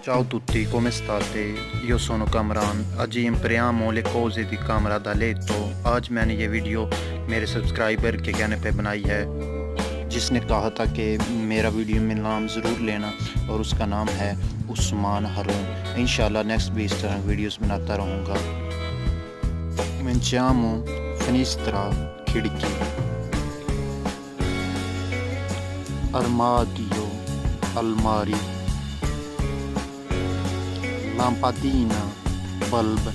Ciao a tutti, come state? Io sono Kamran. Oggi impariamo le cose di camera da letto. آج میں نے یہ video میرے subscriber کے کہنے پہ بنائی ہے، جس نے کہا تھا کہ میرا ویڈیو میں نام ضرور لینا، اور اس کا نام ہے عثمان ہارون۔ انشاءاللہ نیکسٹ بھی اس طرح ویڈیوز بناتا رہوں گا۔ Cominciamo finestra, کھڑکی، armadio, الماری، lampadina, bulb،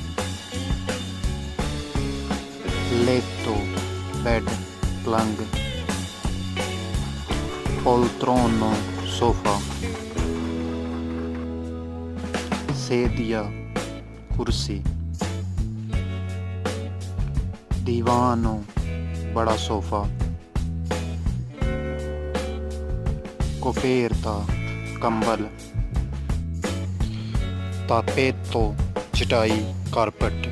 letto، bed، پلنگ، poltrono، صوفہ، sedia، کرسی، divano، بڑا صوفہ، coperta، کمبل، tappeto، چٹائی، کارپٹ،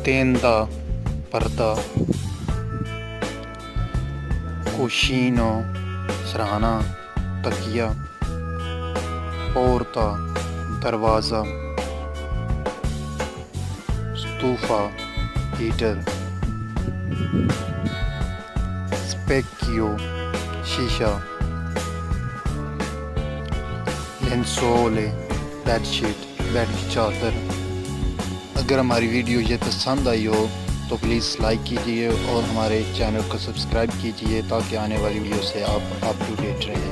tenda، پردہ، cuscino، سرہانہ، تکیہ، porta، دروازہ، stufa، ہیٹر، specchio، شیشہ، lenzuole، بیڈ شیٹ، بیڈ کی چادر۔ اگر ہماری ویڈیو یہ پسند آئی ہو تو پلیز لائک کیجیے اور ہمارے چینل کو سبسکرائب کیجیے تاکہ آنے والی ویڈیو سے آپ اپ ٹو ڈیٹ رہیں۔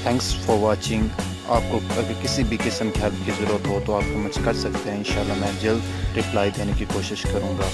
Thanks for watching. آپ کو اگر کسی بھی قسم کی ہیلپ کی ضرورت ہو تو آپ کمنٹس کر سکتے ہیں، انشاءاللہ میں جلد رپلائی دینے کی کوشش کروں گا۔